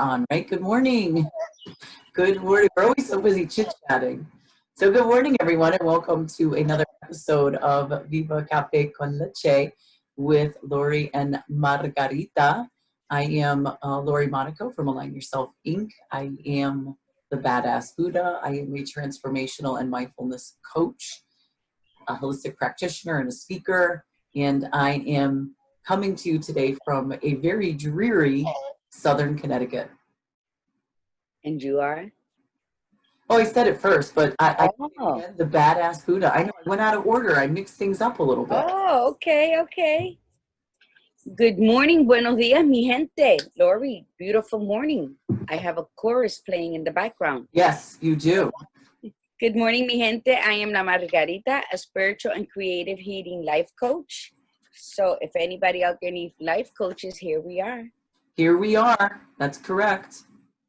On, right? Good morning. Good morning. We're always so busy chit-chatting. So good morning, everyone, and welcome to another episode of Viva Cafe con Leche with Lori and Margarita. I am Lori Monaco from Align Yourself, Inc. I am the Badass Buddha. I am a transformational and mindfulness coach, a holistic practitioner, and a speaker. And I am coming to you today from a very dreary Southern Connecticut. And you are? Oh, I said it first, but I Oh. the Badass Buddha. I know I went out of order. I mixed things up a little bit. Oh, okay. Good morning, buenos dias, mi gente. Lori, beautiful morning. I have a chorus playing in the background. Yes, you do. Good morning, mi gente. I am La Margarita, a spiritual and creative healing life coach. So if anybody out there needs life coaches, here we are. Here we are. That's correct.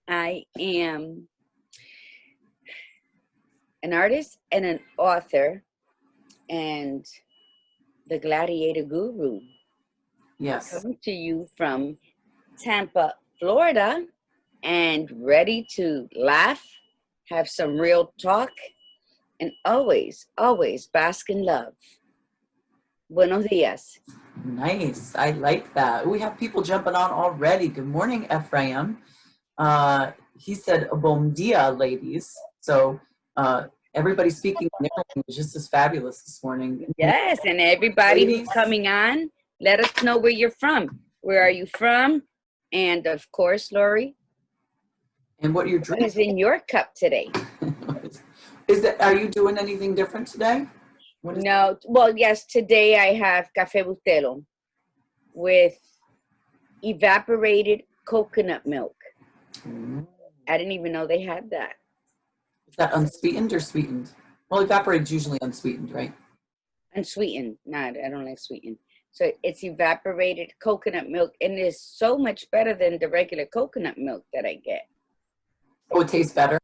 I am an artist and an author and the gladiator guru. Yes. Coming to you from Tampa, Florida, and ready to laugh, have some real talk, and always bask in love. Buenos dias. Nice. I like that. We have people jumping on already. Good morning, Ephraim. He said, "Bom dia, ladies." So everybody speaking in their language just as fabulous this morning. Yes, and everybody Ladies. who's coming on, let us know where you're from. Where are you from? And of course, Lori, And what you're what drinking. is in your cup today? Are you doing anything different today? No, well, yes, today I have Café Bustelo with evaporated coconut milk. I didn't even know they had that. Is that unsweetened or sweetened? Well, evaporated is usually unsweetened, right? Unsweetened. Nah, I don't like sweetened. So it's evaporated coconut milk, and it is so much better than the regular coconut milk that I get. Oh, it tastes better?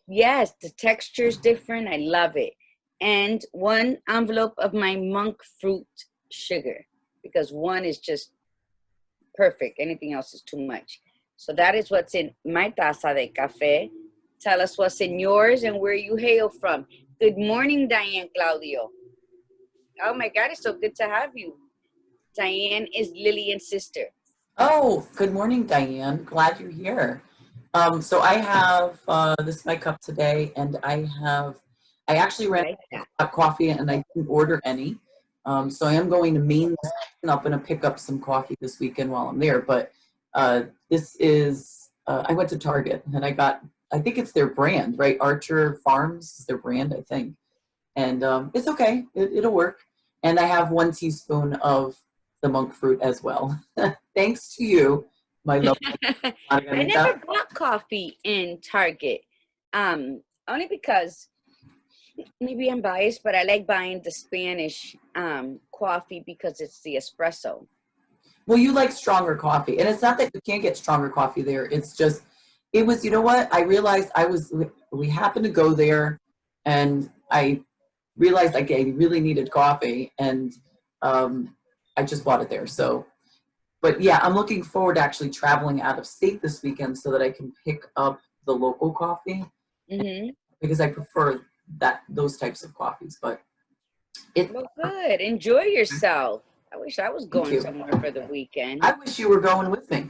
Yes, the texture is different. I love it. And 1 envelope of my monk fruit sugar, because 1 is just perfect. Anything else is too much. So that is what's in my taza de café. Tell us what's in yours and where you hail from. Good morning, Diane Claudio. Oh my God, it's so good to have you. Diane is Lillian's sister. Oh, good morning, Diane. Glad you're here. So I have this is my cup today, and I actually ran out of coffee and I didn't order any. So I am going to Maine and I'm going to pick up some coffee this weekend while I'm there. But this is, I went to Target and I think it's their brand, right? Archer Farms is their brand, I think. And it's okay. It'll work. And I have 1 teaspoon of the monk fruit as well. Thanks to you, my love. I never bought coffee in Target. Only because maybe I'm biased, but I like buying the Spanish coffee because it's the espresso. Well, you like stronger coffee. And it's not that you can't get stronger coffee there. It's just, you know what? I realized we happened to go there and I realized I really needed coffee and I just bought it there. So, but yeah, I'm looking forward to actually traveling out of state this weekend so that I can pick up the local coffee because I prefer those types of coffees. But well, good. Enjoy yourself. I wish I was going somewhere for the weekend. I wish you were going with me.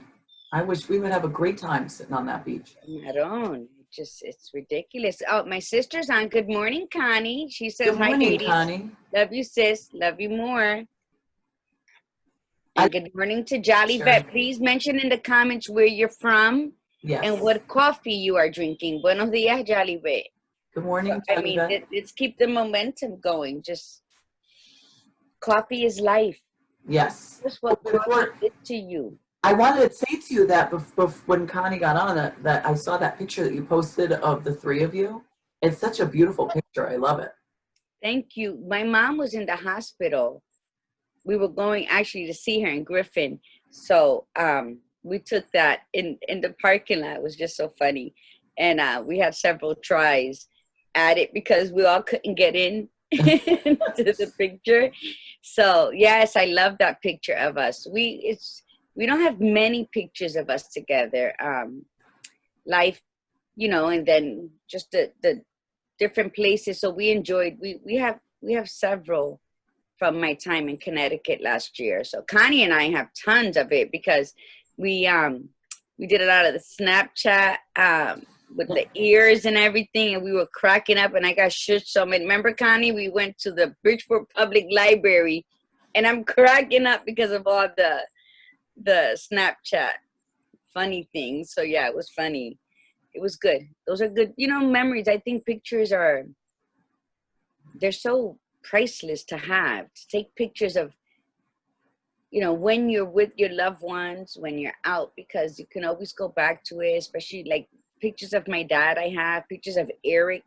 I wish we would have a great time sitting on that beach. I don't. It's ridiculous. Oh, my sister's on. Good morning, Connie. She says, good morning, hi, ladies. Connie. Love you, sis. Love you more. And good morning to Jolly Vet. Please mention in the comments where you're from and what coffee you are drinking. Buenos dias, Jolly Vet. Good morning, Jolly Vet. Let's keep the momentum going. Just coffee is life. Yes. That's what coffee did to you. I wanted to say to you that when Connie got on that I saw that picture that you posted of the 3 of you. It's such a beautiful picture. I love it. Thank you. My mom was in the hospital. We were going actually to see her in Griffin. So we took that in the parking lot. It was just so funny. And we had several tries at it because we all couldn't get in to the picture. So yes, I love that picture of us. we don't have many pictures of us together. Life, you know, and then just the different places. So we enjoyed, we have several from my time in Connecticut last year. So Connie and I have tons of it because we did a lot of the Snapchat with the ears and everything, and we were cracking up, and I got shushed so many. Remember, Connie, we went to the Bridgeport Public Library, and I'm cracking up because of all the Snapchat funny things. So yeah, it was funny. It was good. Those are good, you know, memories. I think pictures they're so priceless to have, to take pictures of, you know, when you're with your loved ones, when you're out, because you can always go back to it, especially like pictures of my dad. I have pictures of Eric.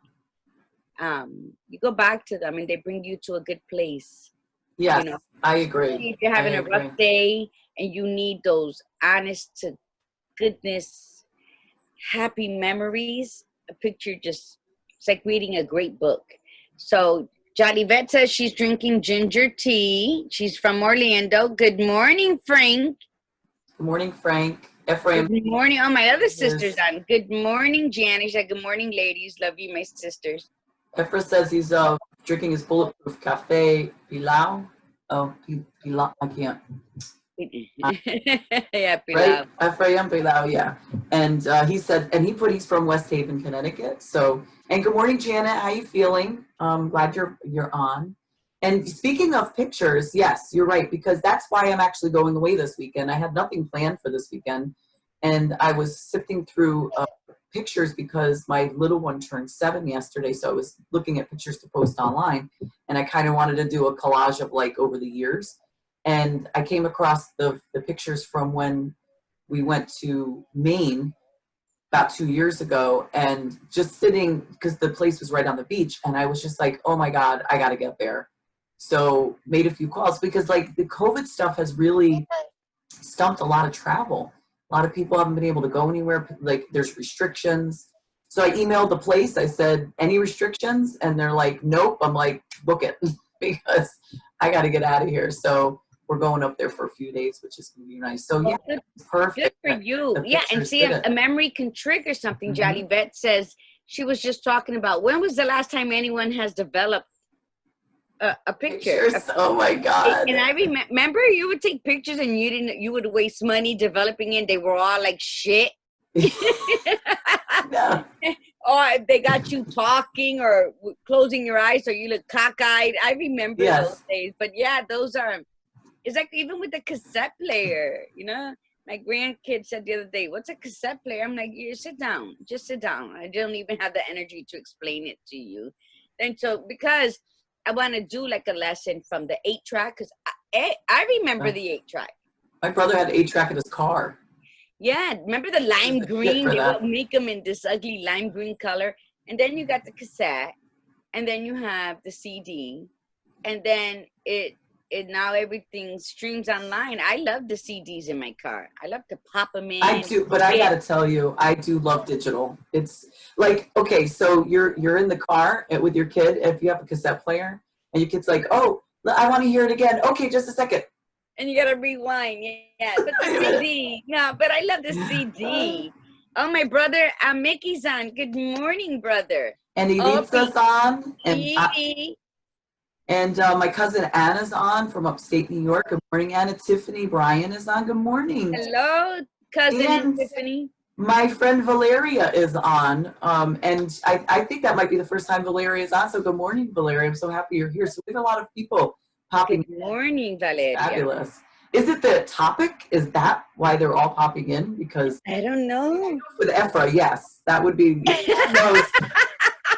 You go back to them and they bring you to a good place. Yes, You know, I agree. if you're having a rough day and you need those honest to goodness, happy memories, a picture just, it's like reading a great book. So Jolly Vet says she's drinking ginger tea. She's from Orlando. Good morning, Frank. Good morning, Frank. Ephraim. Good morning. Oh, my other sister's on. Good morning, Janet. She said, good morning, ladies. Love you, my sisters. Ephraim says he's drinking his bulletproof cafe pilau. Oh, pilau. I can't. Yeah, pilau. Right? Ephraim pilau, yeah. And he said, and he's from West Haven, Connecticut. So, and good morning, Janet. How you feeling? Glad you're on. And speaking of pictures, yes, you're right, because that's why I'm actually going away this weekend. I had nothing planned for this weekend, and I was sifting through pictures because my little one turned 7 yesterday, so I was looking at pictures to post online, and I kind of wanted to do a collage of like over the years, and I came across the pictures from when we went to Maine about 2 years ago, and just sitting, because the place was right on the beach, and I was just like, oh my God, I got to get there. So made a few calls because like the COVID stuff has really stumped a lot of travel. A lot of people haven't been able to go anywhere. Like there's restrictions. So I emailed the place. I said, any restrictions? And they're like, nope. I'm like, book it because I got to get out of here. So we're going up there for a few days, which is going to be nice. So yeah, good, perfect. Good for you. Yeah, and see, a memory can trigger something. Mm-hmm. Jolly Vet says she was just talking about when was the last time anyone has developed a picture. Pictures. Oh my God. And I remember you would take pictures and you would waste money developing it. They were all like shit. No. Or they got you talking or closing your eyes so you look cockeyed. I remember those days. But yeah, it's like even with the cassette player, you know, my grandkid said the other day, what's a cassette player? I'm like, you sit down, just sit down. I don't even have the energy to explain it to you. And so because I want to do like a lesson from the 8-track, because I remember the 8-track. My brother had an 8-track in his car. Yeah, remember the lime green? They would make them in this ugly lime green color. And then you got the cassette, and then you have the CD, and then it now everything streams online. I love the CDs in my car. I love to pop them in. I do, but I gotta tell you, I do love digital. It's like, okay, so you're in the car with your kid. If you have a cassette player, and your kid's like, "Oh, I want to hear it again." Okay, just a second. And you gotta rewind, yeah. But the CD, no, but I love the CD. Oh, my brother, Mickey's on. Good morning, brother. And Elitza's on, and my cousin Anna's on from upstate New York. Good morning, Anna. Tiffany Bryan is on. Good morning. Hello, cousin Tiffany. My friend Valeria is on, and I think that might be the first time Valeria is on. So good morning, Valeria. I'm so happy you're here. So we have a lot of people popping. Good morning, Valeria. Fabulous. Is it the topic? Is that why they're all popping in? Because I don't know. With Ephra, yes, that would be.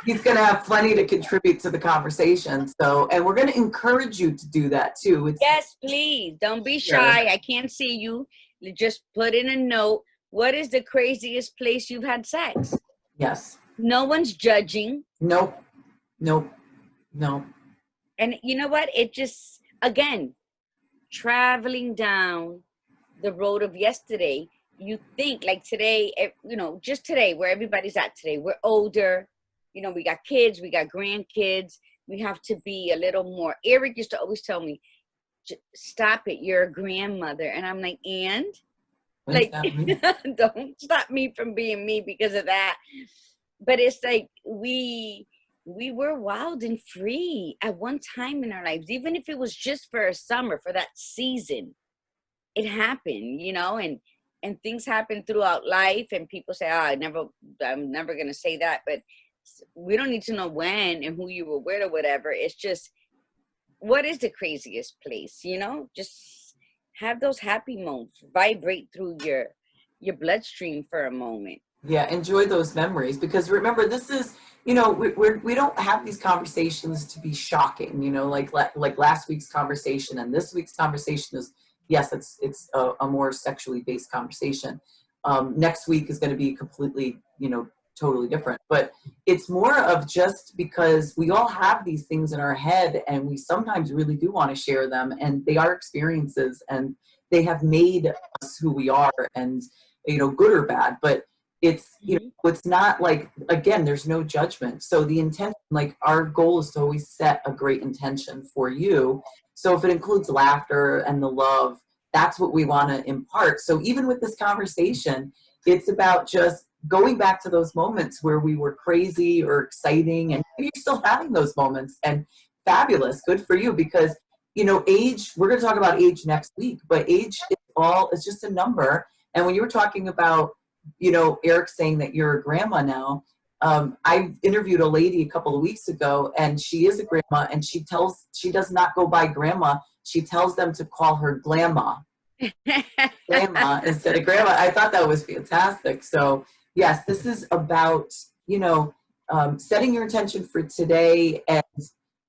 He's going to have plenty to contribute to the conversation. So, and we're going to encourage you to do that too. Yes, please. Don't be shy. I can't see you. Just put in a note. What is the craziest place you've had sex? Yes. No one's judging. Nope. And you know what? It just, again, traveling down the road of yesterday, you think like today, you know, just today, where everybody's at today, we're older, you know, we got kids, we got grandkids, we have to be a little more. Eric used to always tell me, stop it, you're a grandmother. And I'm like, and What does like, that mean? don't stop me from being me because of that. But it's like we were wild and free at one time in our lives, even if it was just for a summer, for that season. It happened, you know, and things happen throughout life, and people say, oh, I'm never gonna say that. But we don't need to know when and who you were with or whatever. It's just, what is the craziest place, you know? Just have those happy moments vibrate through your bloodstream for a moment. Yeah, enjoy those memories, because remember, this is, you know, we don't have these conversations to be shocking, you know, like last week's conversation and this week's conversation is, yes, it's a more sexually based conversation. Next week is going to be completely, you know, totally different, but it's more of just because we all have these things in our head and we sometimes really do want to share them, and they are experiences and they have made us who we are, and, you know, good or bad, but it's, you know, it's not like, again, there's no judgment. So the intention, like our goal is to always set a great intention for you. So if it includes laughter and the love, that's what we want to impart. So even with this conversation, it's about just going back to those moments where we were crazy or exciting, and you're still having those moments, and fabulous, good for you, because, you know, age, we're going to talk about age next week, but age is it's just a number. And when you were talking about, you know, Eric saying that you're a grandma now, I interviewed a lady a couple of weeks ago, and she is a grandma, and she does not go by grandma. She tells them to call her glamma, grandma instead of grandma. I thought that was fantastic. So yes, this is about, you know, setting your intention for today,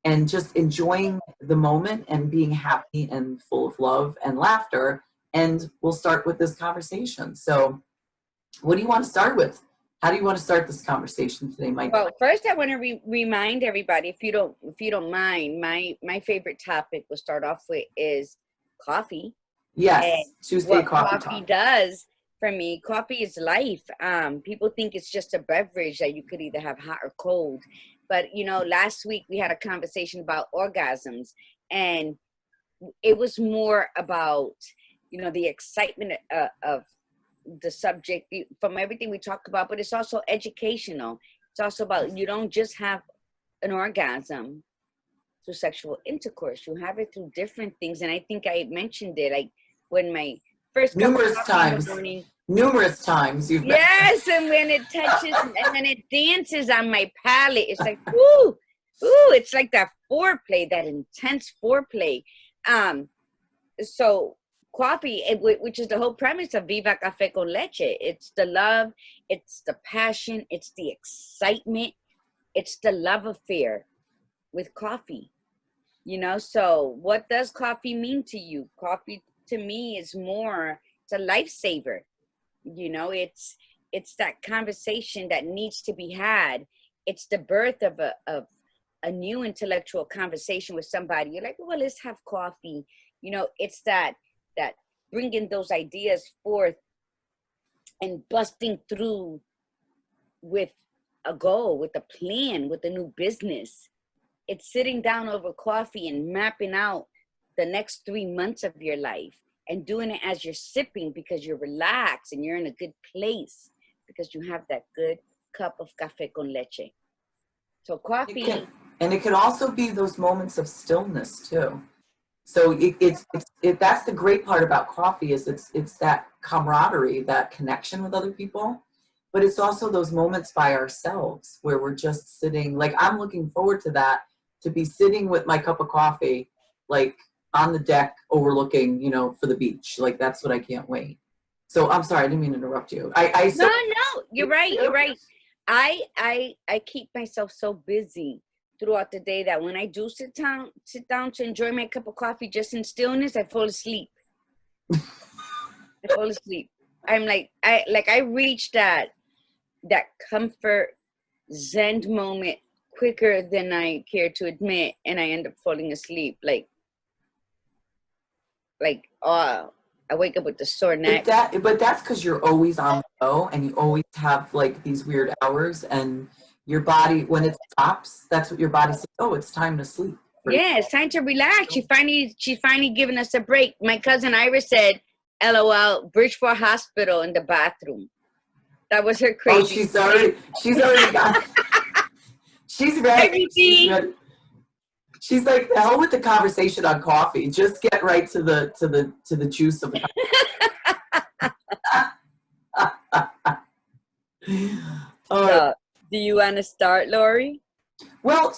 and just enjoying the moment and being happy and full of love and laughter. And we'll start with this conversation. So what do you want to start with? How do you want to start this conversation today, Mike? Well, first I want to remind everybody, if you don't mind, my favorite topic we'll start off with is coffee. Yes, And Tuesday what coffee coffee talk. does for me, coffee is life. People think it's just a beverage that you could either have hot or cold. But, you know, last week we had a conversation about orgasms, and it was more about, you know, the excitement of the subject from everything we talked about, but it's also educational. It's also about, you don't just have an orgasm through sexual intercourse, you have it through different things. And I think I mentioned it, like when my first cup of coffee in the morning. Numerous times you've Yes, and when it touches and when it dances on my palate, it's like, ooh, ooh, it's like that foreplay, that intense foreplay. So coffee, which is the whole premise of Viva Cafe con Leche. It's the love, it's the passion, it's the excitement, it's the love affair with coffee. You know, so what does coffee mean to you? Coffee to me is more, it's a lifesaver. You know, it's that conversation that needs to be had. It's the birth of a new intellectual conversation with somebody. You're like, well, let's have coffee. You know, it's that bringing those ideas forth and busting through with a goal, with a plan, with a new business. It's sitting down over coffee and mapping out the next 3 months of your life, and doing it as you're sipping because you're relaxed and you're in a good place because you have that good cup of café con leche. So coffee. And it can also be those moments of stillness too. So that's the great part about coffee, is it's that camaraderie, that connection with other people, but it's also those moments by ourselves where we're just sitting. Like, I'm looking forward to that, to be sitting with my cup of coffee, like on the deck overlooking, you know, for the beach. Like, that's what I can't wait. So I'm sorry, I didn't mean to interrupt you. No, you're right. You're right. I keep myself so busy throughout the day that when I do sit down to enjoy my cup of coffee just in stillness, I fall asleep. I fall asleep. I'm like, I reach that comfort zen moment quicker than I care to admit, and I end up falling asleep. Like I wake up with the sore neck. But that's because you're always on the go, and you always have like these weird hours, and your body, when it stops, that's what your body says, oh, it's time to sleep. Yeah, it's time to relax. She's finally giving us a break. My cousin Iris said, LOL, Bridgeport Hospital in the bathroom. That was her Oh, crazy. she's already got, she's ready. She's Everything. ready. She's like, the hell with the conversation on coffee. Just get right to the juice of the So, do you want to start, Lori? Well,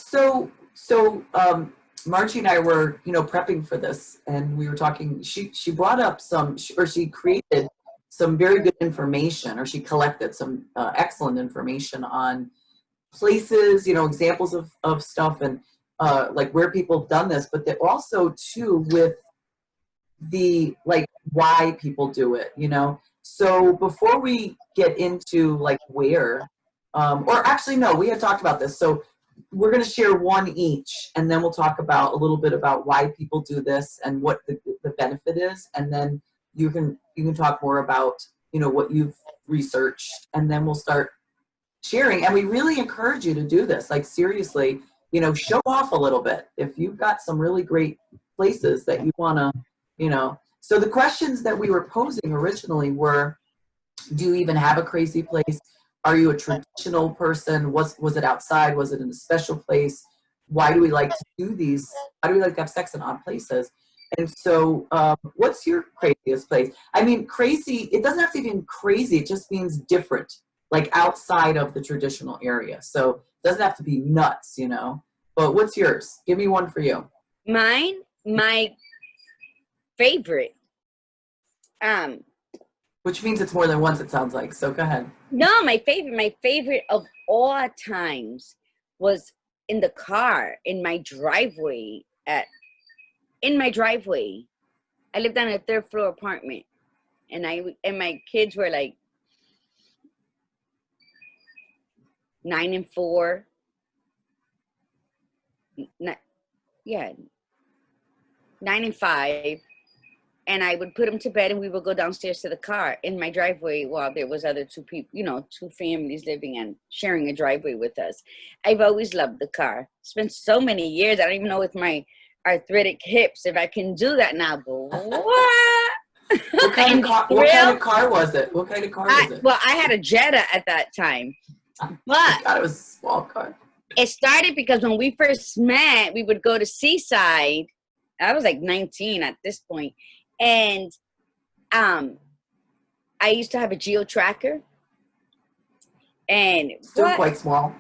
Margie and I were, prepping for this, and we were talking. She brought up she created some very good information, or she collected some excellent information on places, examples of stuff, and like where people have done this, but also too with the like why people do it. So before we get into like where, or actually no, we had talked about this. So we're going to share one each, and then we'll talk about a little bit about why people do this and what the benefit is, and then you can talk more about what you've researched, and then we'll start sharing. And we really encourage you to do this. Like seriously, show off a little bit if you've got some really great places that you want to, So the questions that we were posing originally were: do you even have a crazy place? Are you a traditional person? Was it outside? Was it in a special place? Why do we like to do these? Why do we like to have sex in odd places? And so, what's your craziest place? I mean, crazy, it doesn't have to be crazy. It just means different, like outside of the traditional area. So it doesn't have to be nuts, But what's yours? Give me one for you. Mine, my favorite. Which means it's more than once, it sounds like. So go ahead. No, my favorite of all times was in the car, in my driveway. I lived on a third floor apartment, and my kids were like 9 and 4. Yeah, 9 and 5. And I would put them to bed, and we would go downstairs to the car in my driveway while there was other two people, two families living and sharing a driveway with us. I've always loved the car. It's been so many years. I don't even know with my arthritic hips if I can do that now. But what? What kind of car was it? What kind of car was it? Well, I had a Jetta at that time. But I thought it was a small car. It started because when we first met, we would go to Seaside. I was like 19 at this point. And I used to have a Geo Tracker. And still quite small.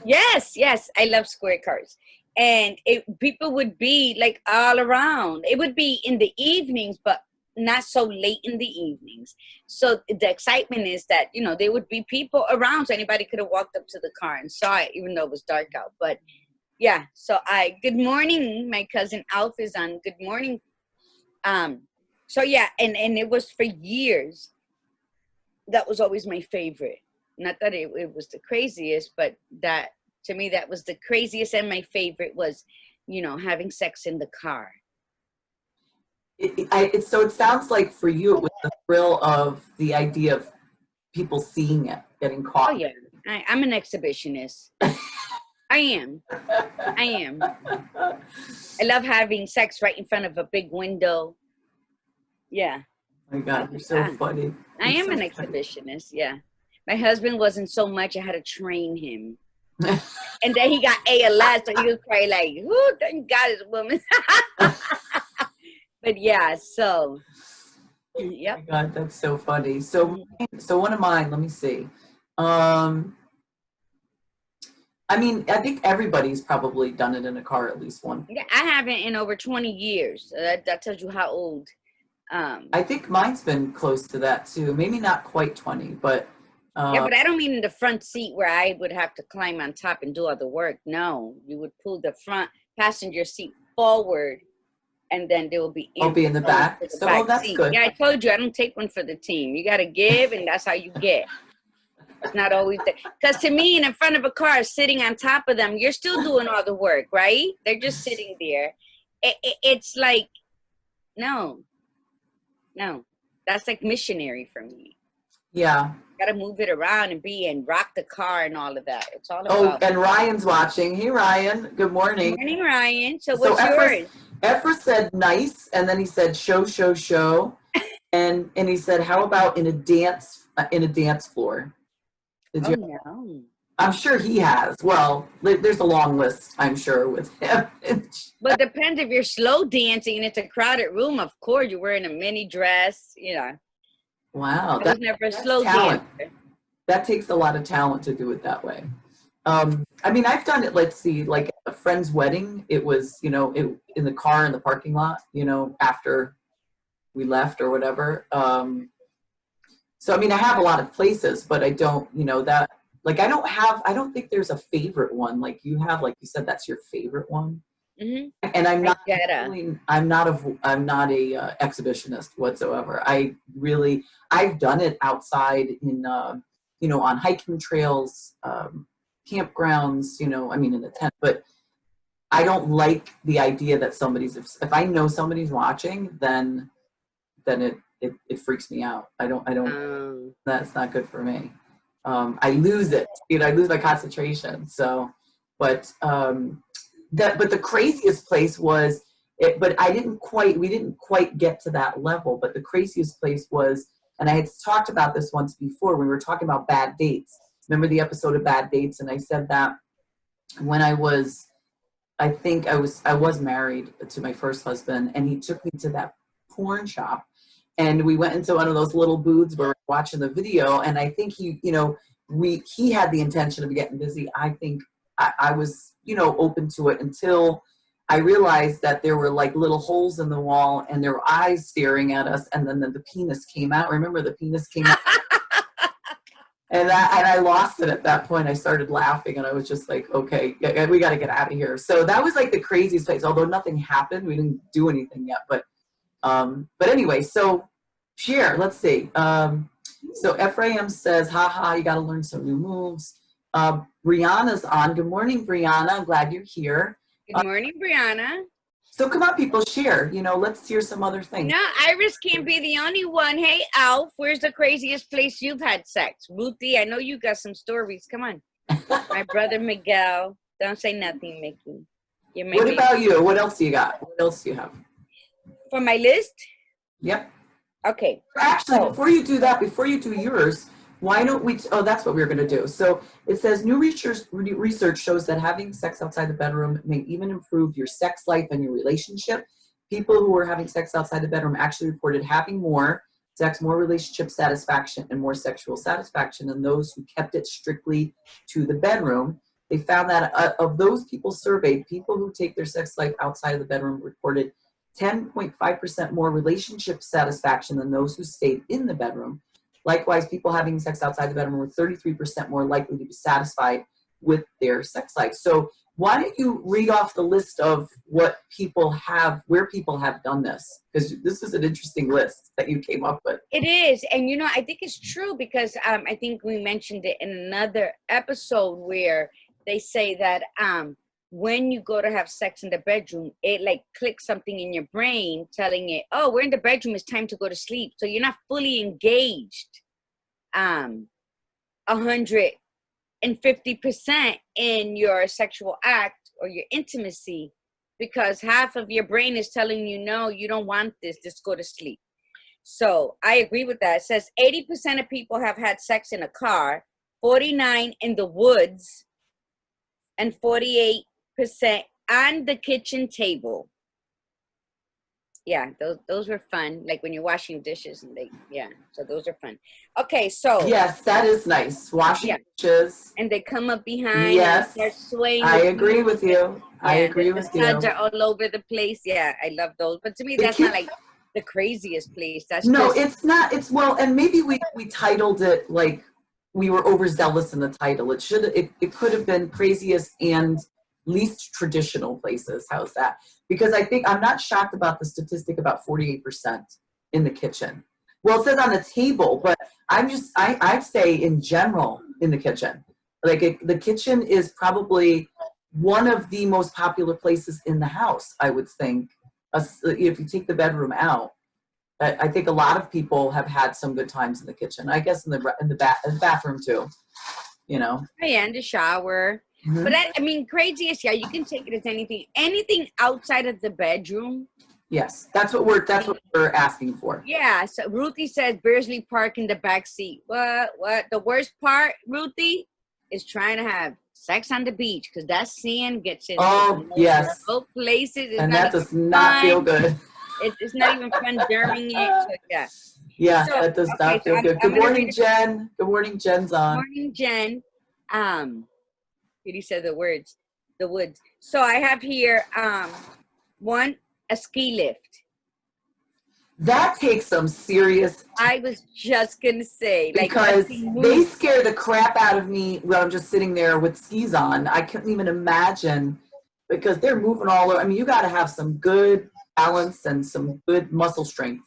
Yes. I love square cars. And people would be like all around. It would be in the evenings, but not so late in the evenings. So the excitement is that, there would be people around. So anybody could have walked up to the car and saw it, even though it was dark out. But yeah, so good morning. My cousin Alf is on. Good morning. So yeah, and it was for years. That was always my favorite. Not that it was the craziest, but that to me, that was the craziest, and my favorite was, having sex in the car. So it sounds like for you, it was the thrill of the idea of people seeing it, getting caught. Oh yeah, I'm an exhibitionist. I am. I love having sex right in front of a big window. Yeah. Oh my God, you're so funny. I am an exhibitionist, yeah. My husband wasn't so much. I had to train him. And then he got ALS, so he was probably like, "Ooh, thank God it's a woman." But yeah, so, yep. Oh my God, that's so funny. So one of mine, let me see. I mean, I think everybody's probably done it in a car, at least one. Yeah, I haven't in over 20 years. That tells you how old. I think mine's been close to that too. Maybe not quite 20, but. Yeah, but I don't mean in the front seat where I would have to climb on top and do all the work. No, you would pull the front passenger seat forward, and then there will be. I'll be in the back. So that's seat. good. Yeah, I told you I don't take one for the team. You got to give, and that's how you get. It's not always because to me, in front of a car, sitting on top of them, you're still doing all the work, right? They're just sitting there. It's like, no, that's like missionary for me. Yeah, Gotta move it around and rock the car and all of that. It's all Oh, about. and Ryan's watching. Hey, Ryan. Good morning. Morning, Ryan. So So what's yours? Efra said nice, and then he said show, and he said how about in a dance floor? Did Oh you? no. I'm sure he has. Well, there's a long list, I'm sure, with him. But depends if you're slow dancing and it's a crowded room. Of course, you're wearing a mini dress. You know. Wow, I was never a that's slow talent. dancer. That takes a lot of talent to do it that way. I mean, I've done it, let's see, like a friend's wedding. It was, in the car in the parking lot, after we left or whatever. So, I mean, I have a lot of places, but I don't, that, like, I don't think there's a favorite one. Like you have, like you said, that's your favorite one. Mm-hmm. And I'm not, I I'm not a exhibitionist whatsoever. I've done it outside in, on hiking trails, campgrounds, I mean, in a tent, but I don't like the idea that if I know somebody's watching, then it freaks me out. I don't, that's not good for me. I lose it, I lose my concentration. So, but the craziest place was but we didn't quite get to that level. But the craziest place was, and I had talked about this once before, we were talking about bad dates. Remember the episode of Bad Dates? And I said that when I was married to my first husband, and he took me to that porn shop, and we went into one of those little booths where we're watching the video, and I think he had the intention of getting busy. I think I was, open to it until I realized that there were like little holes in the wall and there were eyes staring at us, and then the penis came out. Remember, the penis came out? And I lost it at that point. I started laughing, and I was just like, okay, we got to get out of here. So that was like the craziest place, although nothing happened. We didn't do anything yet. But anyway, so share, let's see. So Ephraim says, haha, you got to learn some new moves. Brianna's on. Good morning, Brianna. I'm glad you're here. Good morning, Brianna. So come on, people, share. Let's hear some other things. No, Iris can't be the only one. Hey, Alf, where's the craziest place you've had sex? Ruthie, I know you got some stories. Come on. My brother Miguel. Don't say nothing, Mickey. What about you? What else do you got? What else do you have? For my list? Yep. Okay. Actually, before you do that, before you do yours, why don't we, that's what we were going to do. So it says new research shows that having sex outside the bedroom may even improve your sex life and your relationship. People who were having sex outside the bedroom actually reported having more sex, more relationship satisfaction, and more sexual satisfaction than those who kept it strictly to the bedroom. They found that of those people surveyed, people who take their sex life outside of the bedroom reported 10.5% more relationship satisfaction than those who stayed in the bedroom. Likewise, people having sex outside the bedroom were 33% more likely to be satisfied with their sex life. So why don't you read off the list of what people have, where people have done this? Because this is an interesting list that you came up with. It is. And, I think it's true because I think we mentioned it in another episode where they say that when you go to have sex in the bedroom, it like clicks something in your brain telling it, oh, we're in the bedroom, it's time to go to sleep. So you're not fully engaged 150% in your sexual act or your intimacy, because half of your brain is telling you, no, you don't want this, just go to sleep. So I agree with that. It says 80% of people have had sex in a car, 49% in the woods, and 48% on the kitchen table. Yeah, those were fun. Like when you're washing dishes and so those are fun. Okay, so. Yes, that is nice. Washing dishes. And they come up behind yes, and start swaying. I agree with you. Yeah, I agree with you. The suds are all over the place. Yeah, I love those. But to me, that's not like the craziest place. That's it's not. It's and maybe we titled it like we were overzealous in the title. It could have been craziest and least traditional places. How's that? Because I'm not shocked about the statistic about 48% in the kitchen. Well, it says on the table, but I'd say in general in the kitchen. Like the kitchen is probably one of the most popular places in the house, I would think, if you take the bedroom out. I think a lot of people have had some good times in the kitchen. I guess in the bathroom too. You know. Yeah, in the shower. Mhm. But I mean, craziest, yeah, you can take it as anything outside of the bedroom. Yes, that's what we're asking for. Yeah, so Ruthie says Beardsley Park in the back seat. What? The worst part, Ruthie, is trying to have sex on the beach because that sand gets in. Oh, yes. Both places. It's And not that even does not feel fun. good. It's not even fun during it. So yeah. Yeah, So, that does okay, not feel so good. I'm Good gonna morning, read it. Jen. Good morning, Jen's on. Morning, Jen. He said the words, the woods. So I have here one, a ski lift. That takes some serious, I was just gonna say, like, because that thing they moves. scare the crap out of me when I'm just sitting there with skis on. I couldn't even imagine, because they're moving all over. I mean, you got to have some good balance and some good muscle strength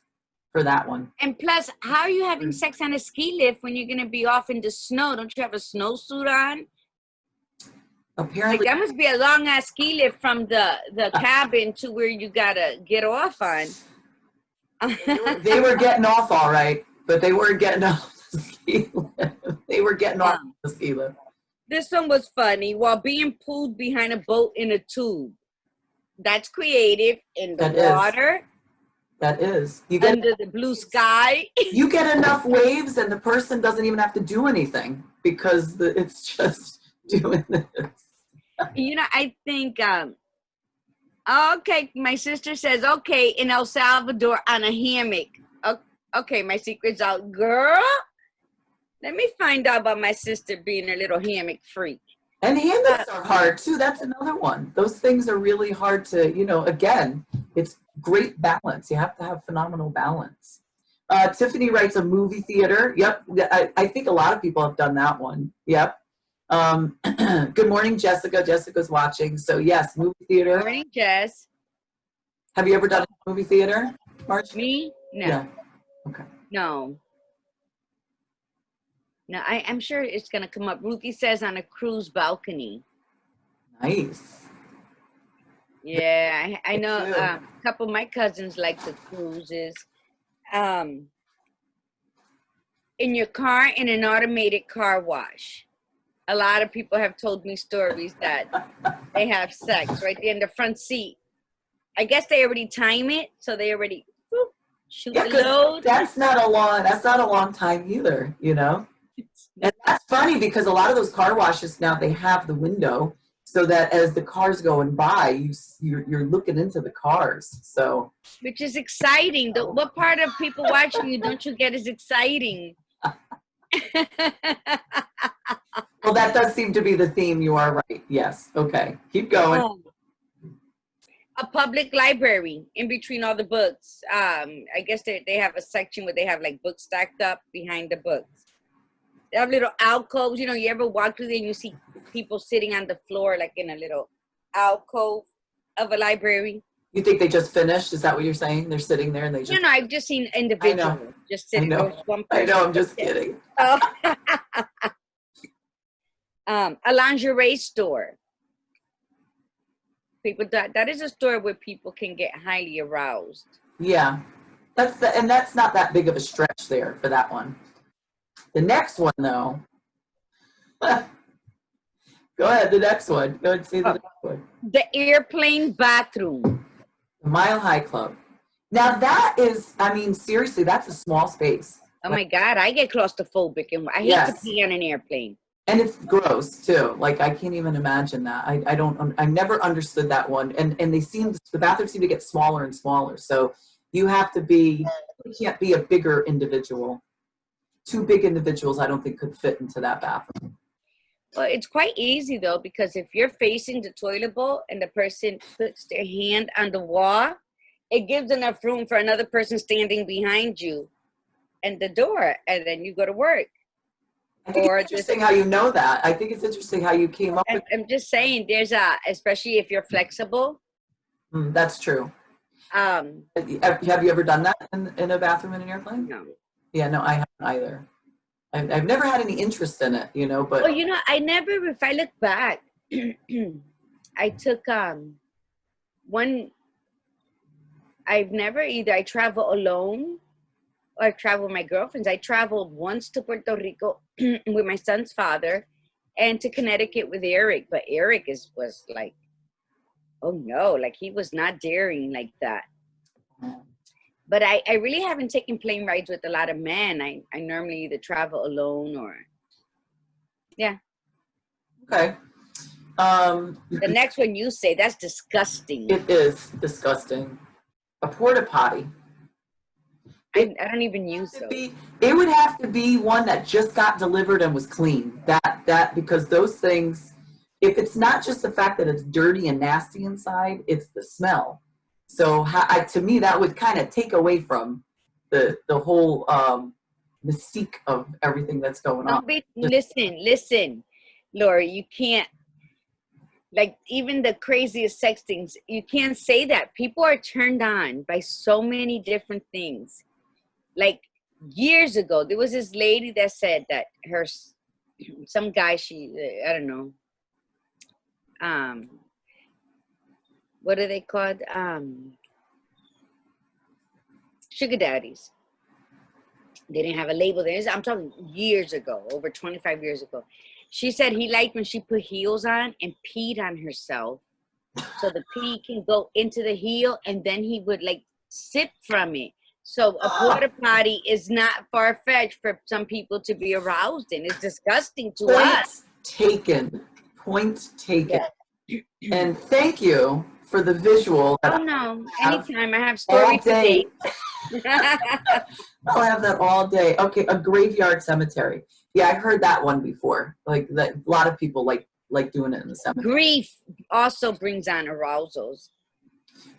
for that one. And plus, how are you having sex on a ski lift when you're gonna be off in the snow? Don't you have a snowsuit on? Like, Apparently, that must be a long ass ski lift from the cabin to where you gotta get off on. they were getting off all right, but they weren't getting off the ski lift. They were getting off the ski lift. This one was funny. While being pulled behind a boat in a tube. That's creative. In the water. That is. You get under the blue sky. You get enough waves and the person doesn't even have to do anything because it's just doing this. You know, I think, okay, my sister says, okay, in El Salvador on a hammock. Okay, my secret's out. Girl, let me find out about my sister being a little hammock freak. And hammocks are hard too. That's another one. Those things are really hard to, again, it's great balance. You have to have phenomenal balance. Tiffany writes a movie theater. Yep. I think a lot of people have done that one. Yep. Good morning, Jessica. Jessica's watching. So yes, movie theater. Good morning, Jess. Have you ever done a movie theater, March? Me? No. Yeah. Okay. No. No, I'm sure it's going to come up. Ruthie says on a cruise balcony. Nice. Yeah, I know a couple of my cousins like the cruises. In your car, in an automated car wash. A lot of people have told me stories that they have sex right there in the front seat. I guess they already time it, so they already shoot the load. That's not a long time either, And that's funny because a lot of those car washes now, they have the window so that as the car's going by, you're looking into the cars. So, which is exciting. What part of people watching you don't you get as exciting? Well, that does seem to be the theme. You are right. Yes. Okay. Keep going. A public library in between all the books. I guess they have a section where they have like books stacked up behind the books. They have little alcoves. You ever walk through there and you see people sitting on the floor like in a little alcove of a library? You think they just finished? Is that what you're saying? They're sitting there and they just... No, I've just seen individuals just sitting there. I know, I'm just kidding. Oh. A lingerie store. People that is a store where people can get highly aroused. Yeah, that's not that big of a stretch there for that one. The next one, though. Go ahead, the next one. Go ahead and see the next one. The airplane bathroom. The Mile High Club. Now that is, seriously, that's a small space. Oh my God, I get claustrophobic and I hate to pee on an airplane. And it's gross too. Like I can't even imagine that. I never understood that one. And the bathrooms seem to get smaller and smaller. So you can't be a bigger individual. Two big individuals I don't think could fit into that bathroom. Well, it's quite easy though, because if you're facing the toilet bowl and the person puts their hand on the wall, it gives enough room for another person standing behind you and the door, and then you go to work. I think it's interesting how you know that. I think it's interesting how you came up with... I'm just saying, especially if you're flexible. That's true. Have you ever done that in a bathroom in an airplane? No. Yeah, no, I haven't either. I've never had any interest in it, but... Well, I never, if I look back, I took one, I've never either. I travel alone or I travel with my girlfriends. I traveled once to Puerto Rico with my son's father and to Connecticut with Eric. But Eric was like, oh no, like he was not daring like that. But I really haven't taken plane rides with a lot of men. I normally either travel alone or, yeah. Okay. The next one you say, that's disgusting. It is disgusting. A porta potty. I don't even use those. It would have to be one that just got delivered and was clean. That because those things, if it's not just the fact that it's dirty and nasty inside, it's the smell. So to me, that would kind of take away from the whole mystique of everything that's going on. Listen, Lori, you can't, like, even the craziest sex things, you can't say that. People are turned on by so many different things. Like, years ago, there was this lady that said that some guy, I don't know, what are they called? Sugar daddies. They didn't have a label there. I'm talking years ago, over 25 years ago. She said he liked when she put heels on and peed on herself. So the pee can go into the heel and then he would like sip from it. So a porta potty is not far-fetched for some people to be aroused in. It's disgusting to us. Point taken. Yeah. And thank you for the visual. Oh no, anytime. I have stories today. I'll have that all day. Okay, a graveyard cemetery. Yeah, I've heard that one before. Like that, a lot of people like doing it in the cemetery. Grief also brings on arousals.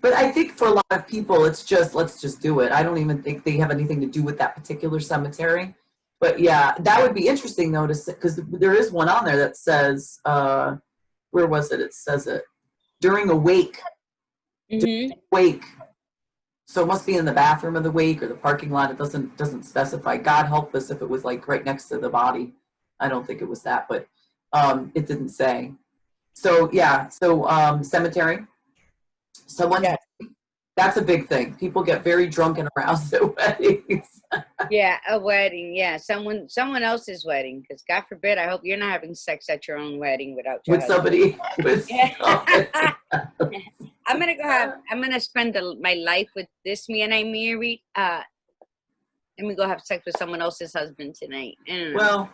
But I think for a lot of people, it's just, let's just do it. I don't even think they have anything to do with that particular cemetery. But yeah, that would be interesting though, because there is one on there that says, where was it? It says it during a wake. Mm-hmm. During a wake. So it must be in the bathroom of the wake or the parking lot. It doesn't specify. God help us if it was like right next to the body. I don't think it was that, but it didn't say. So yeah, cemetery. That's a big thing. People get very drunk and aroused at weddings. Yeah, a wedding. Yeah, someone else's wedding. Because God forbid, I hope you're not having sex at your own wedding without your somebody. I'm gonna spend my life with this man I married. And we go have sex with someone else's husband tonight. Well,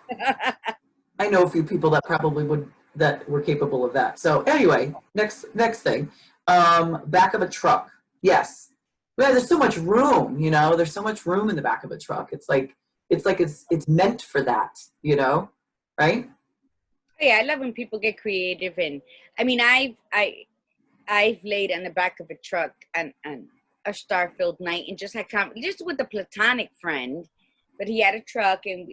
I know a few people that probably that were capable of that. So anyway, next thing. Back of a truck. Yes. Yeah, there's so much room, there's so much room in the back of a truck. It's meant for that, right? Yeah, I love when people get creative. And I mean, I've laid on the back of a truck and a star-filled night and just had just with a platonic friend, but he had a truck and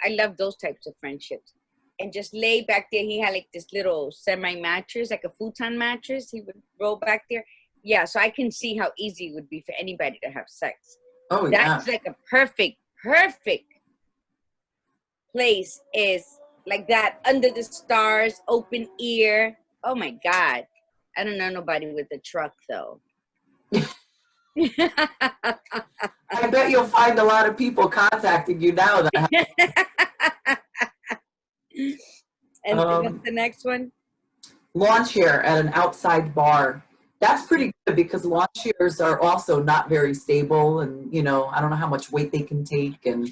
I love those types of friendships. And just lay back there. He had like this little semi-mattress, like a futon mattress. He would roll back there. Yeah, so I can see how easy it would be for anybody to have sex. Oh, That's like a perfect place is like that, under the stars, open ear. Oh my God. I don't know nobody with a truck though. I bet you'll find a lot of people contacting you now. And what's the next one? Lawn chair at an outside bar. That's pretty good because lawn chairs are also not very stable and, I don't know how much weight they can take. And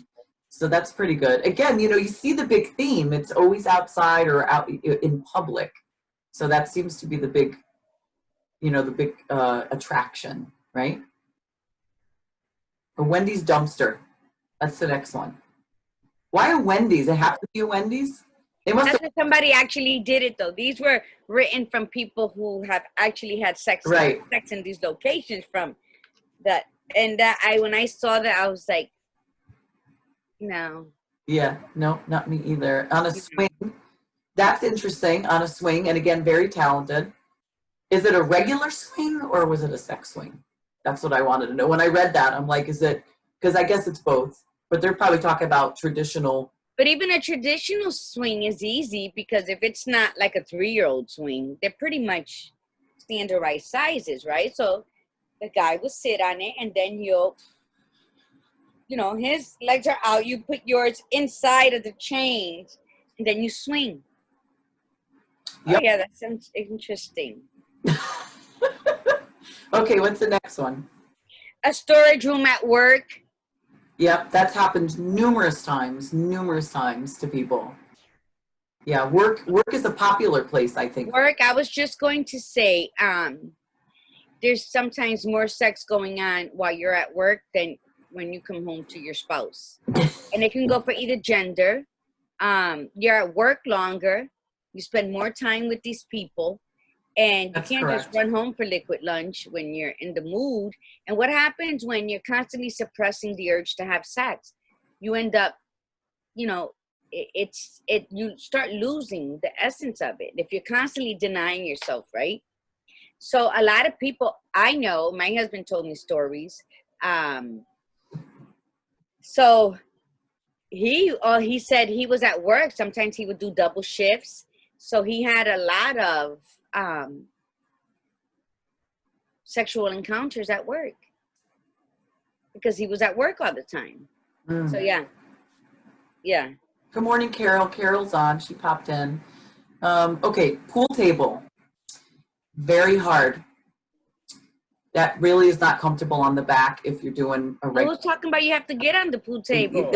so that's pretty good. Again, you see the big theme. It's always outside or out in public. So that seems to be the big, attraction, right? A Wendy's dumpster. That's the next one. Why a Wendy's? It have to be a Wendy's? That's what somebody actually did it though. These were written from people who have actually had sex in these locations from that. And when I saw that, I was like, no. Yeah, no, not me either. On a swing. That's interesting. On a swing, and again, very talented. Is it a regular swing or was it a sex swing? That's what I wanted to know. When I read that, I'm like, is it? Because I guess it's both. But they're probably talking about traditional. But even a traditional swing is easy because if it's not like a 3-year-old swing, they're pretty much standardized sizes, right? So the guy will sit on it, and then he'll, you know, his legs are out. You put yours inside of the chains, and then you swing. Yep. Oh, yeah, that sounds interesting. Okay, what's the next one? A storage room at work. Yep, that's happened numerous times to people. Yeah, work is a popular place, I think. Work, I was just going to say, there's sometimes more sex going on while you're at work than when you come home to your spouse. And it can go for either gender. You're at work longer. You spend more time with these people. And That's you can't correct. just run home for liquid lunch when you're in the mood. And what happens when you're constantly suppressing the urge to have sex? You end up, you know, you start losing the essence of it if you're constantly denying yourself, right? So a lot of people, I know, my husband told me stories. So he said he was at work. Sometimes he would do double shifts. So he had a lot of sexual encounters at work because he was at work all the time. So yeah. Good morning, Carol. Carol's on. She popped in. Okay, pool table. Very hard. That really is not comfortable on the back if you're doing a I regular. was talking about you have to get on the pool table.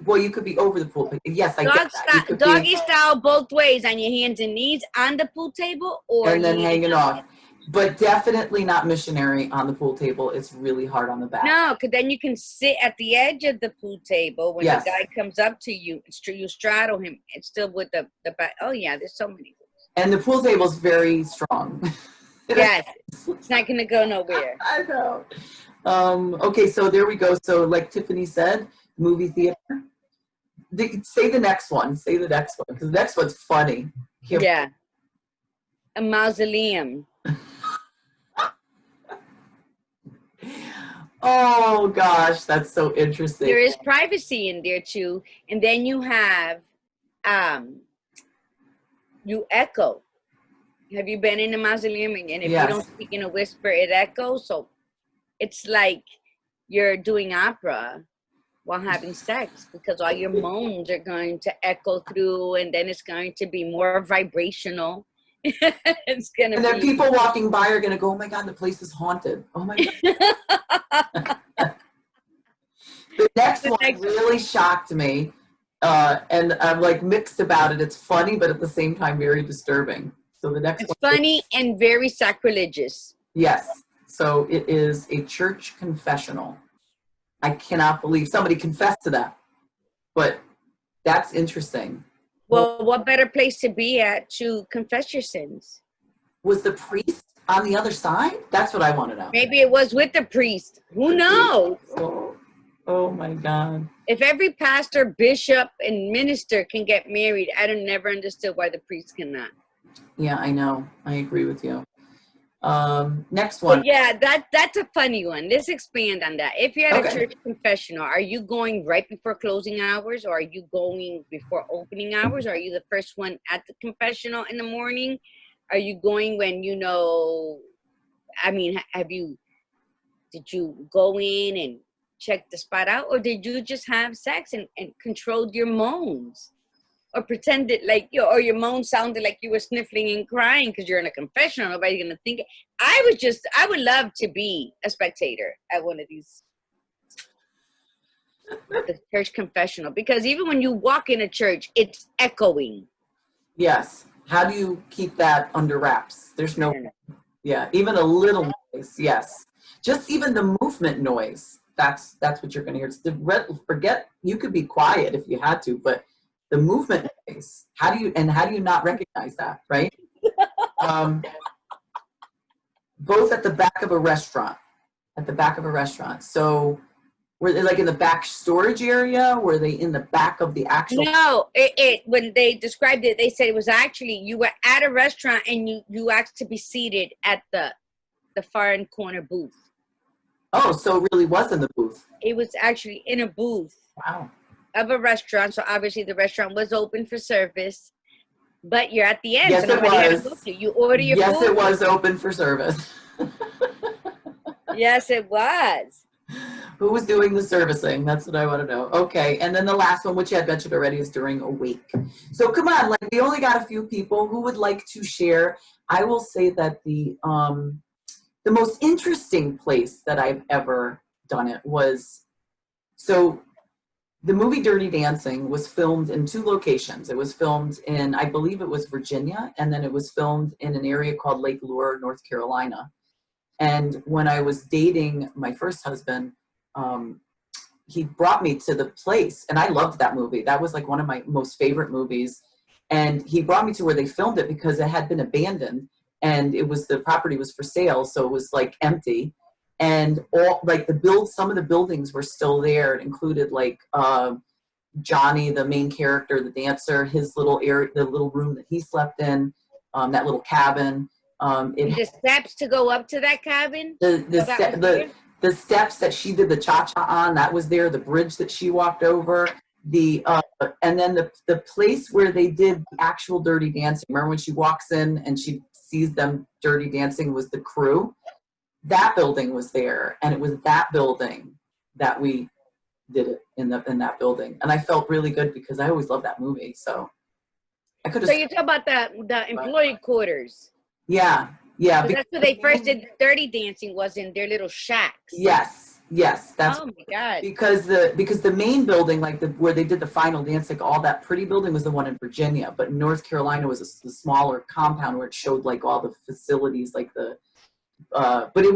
Well, you could be over the pool. Yes, I get that. You could be- Doggy style both ways, on your hands and knees on the pool table, or and then hanging off. But definitely not missionary on the pool table. It's really hard on the back. No, because then you can sit at the edge of the pool table when Yes. the guy comes up to you. You straddle him. It's still with the back. Oh yeah, there's so many. And the pool table is very strong. Yes, it's not going to go nowhere. I know. Okay, so there we go. So like Tiffany said, movie theater. Say the next one. Say the next one, because the next one's funny. Yeah. A mausoleum. Oh gosh, that's so interesting. There is privacy in there too. And then you have, you echo. Have you been in a mausoleum? And if Yes. you don't speak in a whisper, it echoes. So it's like you're doing opera while having sex, because all your moans are going to echo through, and then it's going to be more vibrational. It's gonna And then be people walking by are gonna go, "Oh my God, the place is haunted." Oh my God. The next one really shocked me, and I'm like mixed about it. It's funny, but at the same time very disturbing. So the next it's one, funny and very sacrilegious. yes. So it is a church confessional. I cannot believe somebody confessed to that, but that's interesting. Well, what better place to be at to confess your sins? Was the priest on the other side? That's what I want to know. Maybe it was with the priest. Who knows? Oh my God. If every pastor, bishop, and minister can get married, I don't never understood why the priest cannot. Yeah, I know. I agree with you. Next one. But yeah, that's a funny one. Let's expand on that. If you're at a Okay. church confessional, are you going right before closing hours, or are you going before opening hours? Are you the first one at the confessional in the morning? Are you going when you know? I mean, did you go in and check the spot out, or did you just have sex and controlled your moans, or pretended like or your moans sounded like you were sniffling and crying because you're in a confessional? Nobody's gonna think it. I would love to be a spectator at one of these, the church confessional, because even when you walk in a church, it's echoing. Yes. How do you keep that under wraps? There's no, yeah, even a little noise. Yes. Just even the movement noise. That's what you're going to hear. It's forget, you could be quiet if you had to, but the movement noise, how do you not recognize that, right? Both at the back of a restaurant, So were they like in the back storage area? Were they in the back of the actual? No, when they described it, they said it was actually, you were at a restaurant and you asked to be seated at the far end corner booth. Oh, so it really was in the booth. It was actually in a booth. Wow. Of a restaurant. So obviously the restaurant was open for service, but you're at the end. Yes, so it was. You order your food. Yes, it was open for service. Yes, it was. Who was doing the servicing? That's what I want to know. Okay, and then the last one, which you had mentioned already, is during a wake. So come on, like we only got a few people who would like to share. I will say that the most interesting place that I've ever done it was, so the movie Dirty Dancing was filmed in 2 locations. It was filmed in, I believe it was Virginia, and then it was filmed in an area called Lake Lure, North Carolina. And when I was dating my first husband, he brought me to the place, and I loved that movie. That was like one of my most favorite movies. And he brought me to where they filmed it because it had been abandoned, and the property was for sale, so it was like empty. And all like some of the buildings were still there. It included like Johnny, the main character, the dancer, his little area, the little room that he slept in, that little cabin. The steps to go up to that cabin? The steps that she did the cha-cha on, that was there. The bridge that she walked over. And then the place where they did the actual Dirty Dancing. Remember when she walks in and she sees them dirty dancing was the crew? That building was there, and it was that building that we did it in that building. And I felt really good because I always loved that movie. So I could have. So you talk about the employee quarters. Yeah. Yeah. That's where they first did Dirty Dancing, was in their little shacks. Yes. That's oh my God. Because the main building, like where they did the final dance, like all that pretty building was the one in Virginia, but North Carolina was the smaller compound where it showed like all the facilities, like but it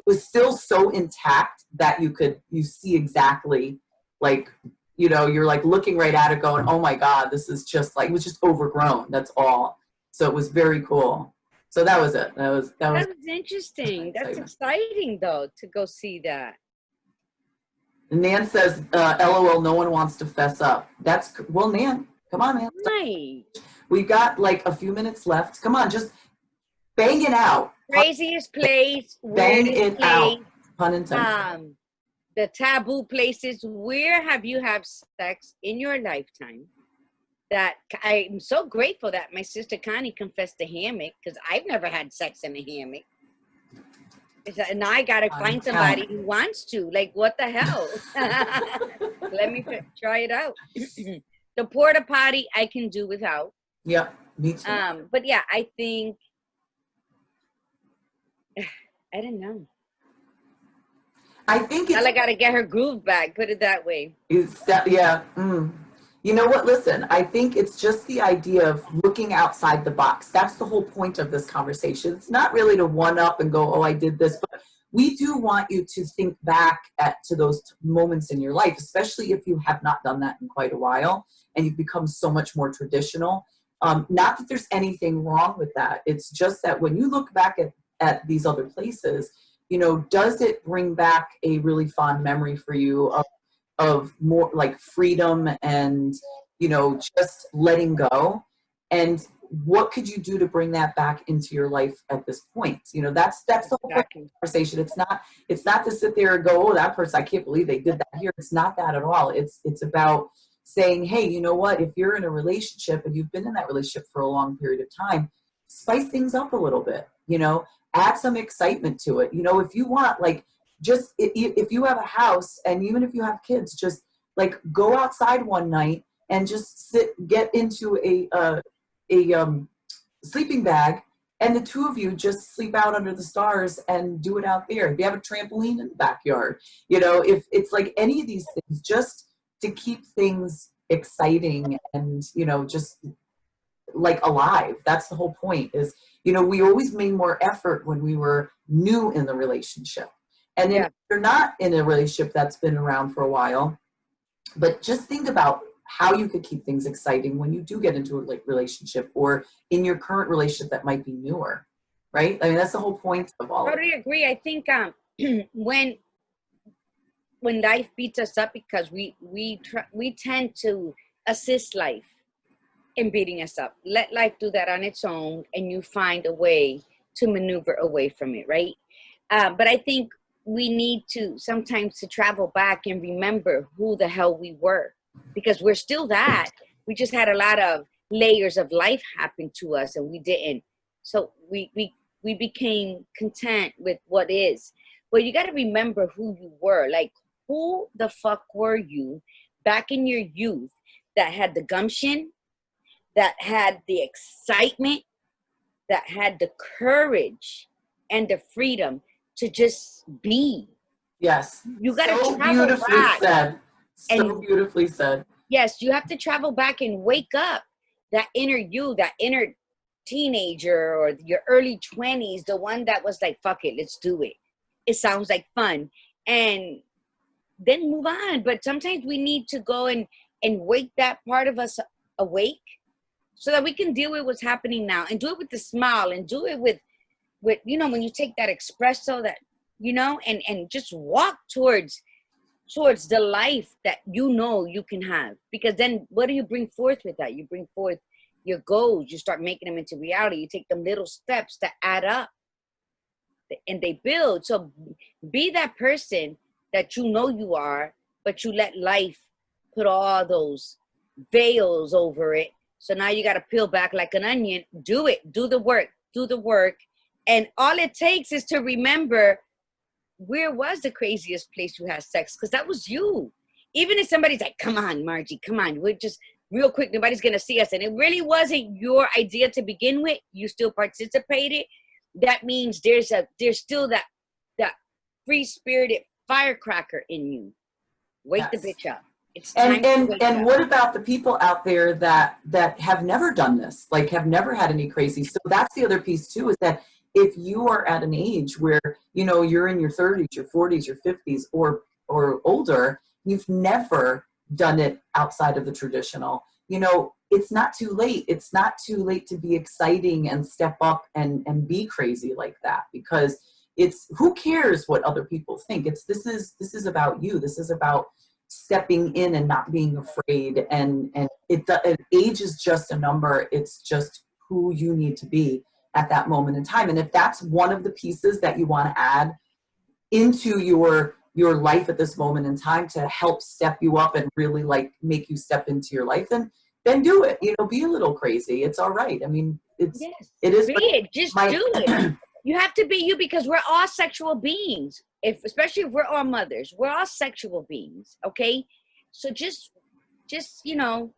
was still so intact that you see exactly, like, you're like looking right at it going, oh my God, this is just like, it was just overgrown. That's all. So it was very cool. So that was it. That was interesting. That's exciting though, to go see that. Nan says, LOL, no one wants to fess up. Well, Nan, come on, man. Right. We've got like a few minutes left. Come on, just bang it out. Craziest place. Bang it out. Pun intended. The taboo places. Where have you had sex in your lifetime? That I'm so grateful that my sister Connie confessed to hammock, because I've never had sex in a hammock. And I gotta find somebody who wants to. Like, what the hell? Let me try it out. The porta potty I can do without. Yeah, me too. But yeah, I think I don't know. I think I gotta get her groove back. Put it that way. Yeah. You know what? Listen, I think it's just the idea of looking outside the box. That's the whole point of this conversation. It's not really to one up and go, oh, I did this, but we do want you to think back to those moments in your life, especially if you have not done that in quite a while and you've become so much more traditional. Not that there's anything wrong with that. It's just that when you look back at these other places, does it bring back a really fond memory for you of more like freedom and, just letting go? And what could you do to bring that back into your life at this point? That's the whole conversation. It's not to sit there and go, oh, that person, I can't believe they did that here. It's not that at all. It's about saying, hey, you know what, if you're in a relationship and you've been in that relationship for a long period of time, spice things up a little bit, add some excitement to it. If you want, like, just if you have a house and even if you have kids, just like go outside one night and just get into a sleeping bag, and the two of you just sleep out under the stars and do it out there. If you have a trampoline in the backyard, if it's like any of these things, just to keep things exciting and, just like alive. That's the whole point is, we always made more effort when we were new in the relationship. And then if you're not in a relationship that's been around for a while, but just think about how you could keep things exciting when you do get into a relationship or in your current relationship that might be newer, right? I mean, that's the whole point of all of it. Totally agree. I think when life beats us up, because we tend to assist life in beating us up. Let life do that on its own, and you find a way to maneuver away from it, right? But I think we need to sometimes to travel back and remember who the hell we were, because we're still that. We just had a lot of layers of life happen to us and we didn't. So we became content with what is. Well, you got to remember who you were. Like, who the fuck were you back in your youth that had the gumption, that had the excitement, that had the courage and the freedom to just be? Yes. You got to So travel beautifully back. said. So And beautifully said. yes, you have to travel back and wake up that inner you, that inner teenager or your early 20s, the one that was like, fuck it, let's do it. It sounds like fun. And then move on. But sometimes we need to go and wake that part of us awake so that we can deal with what's happening now, and do it with a smile, and do it with you know, when you take that espresso, that, you know, and just walk towards the life that you know you can have. Because then what do you bring forth with that? You bring forth your goals. You start making them into reality. You take them little steps that add up and they build. So be that person that you know you are, but you let life put all those veils over it. So now you got to peel back like an onion. Do it. Do the work. Do the work. And all it takes is to remember, where was the craziest place you had sex? Because that was you. Even if somebody's like, come on, Margie, come on. We're just real quick. Nobody's going to see us. And it really wasn't your idea to begin with. You still participated. That means there's still that free-spirited firecracker in you. Wake the bitch up. It's time to wake and up. what about the people out there that have never done this, like have never had any crazy? So that's the other piece too, is that if you are at an age where, you know, you're in your 30s, your 40s, your 50s, or older, you've never done it outside of the traditional, you know, it's not too late. It's not too late to be exciting and step up and be crazy like that, because it's, who cares what other people think? This is about you. This is about stepping in and not being afraid. And age is just a number. It's just who you need to be at that moment in time. And if that's one of the pieces that you want to add into your life at this moment in time to help step you up and really like make you step into your life, then do it. You know, be a little crazy. It's all right. I mean, it is. Be it. Just do it. You have to be you, because we're all sexual beings. Especially if we're all mothers, we're all sexual beings. Okay, so just you know,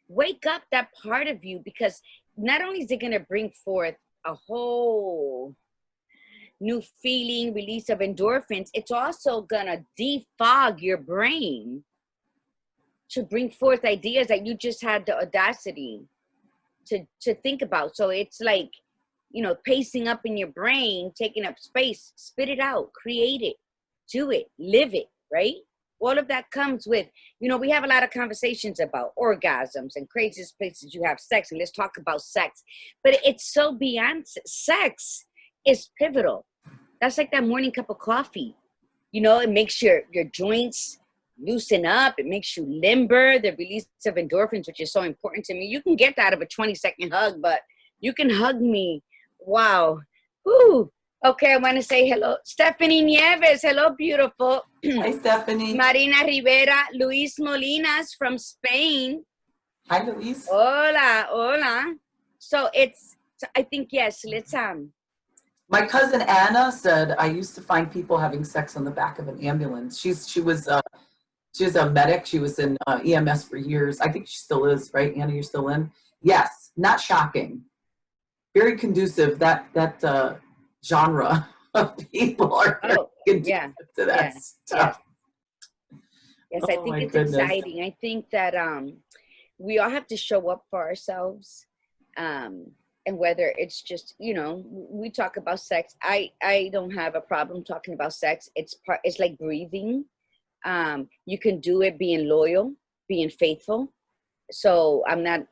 wake up that part of you, because not only is it going to bring forth a whole new feeling, release of endorphins, it's also going to defog your brain to bring forth ideas that you just had the audacity to think about. So it's like, you know, pacing up in your brain, taking up space. Spit it out, create it, do it, live it, right? All of that comes with, you know, we have a lot of conversations about orgasms and craziest places you have sex, and let's talk about sex. But it's so beyond. Sex is pivotal. That's like that morning cup of coffee. You know, it makes your joints loosen up. It makes you limber. The release of endorphins, which is so important to me. You can get that of a 20-second hug, but you can hug me. Wow. Whew. Okay, I want to say hello. Stephanie Nieves. Hello, beautiful. Hi, Stephanie. Marina Rivera. Luis Molinas from Spain. Hi, Luis. Hola, hola. So I think, yes, let's My cousin Anna said, I used to find people having sex on the back of an ambulance. She was a medic. She was in EMS for years. I think she still is, right? Anna, you're still in? Yes, not shocking. Very conducive. That genre of people are very conducive to that stuff. Yes, I think it's exciting. I think that we all have to show up for ourselves. And whether it's just, you know, we talk about sex. I don't have a problem talking about sex. It's like breathing. You can do it being loyal, being faithful. So I'm not,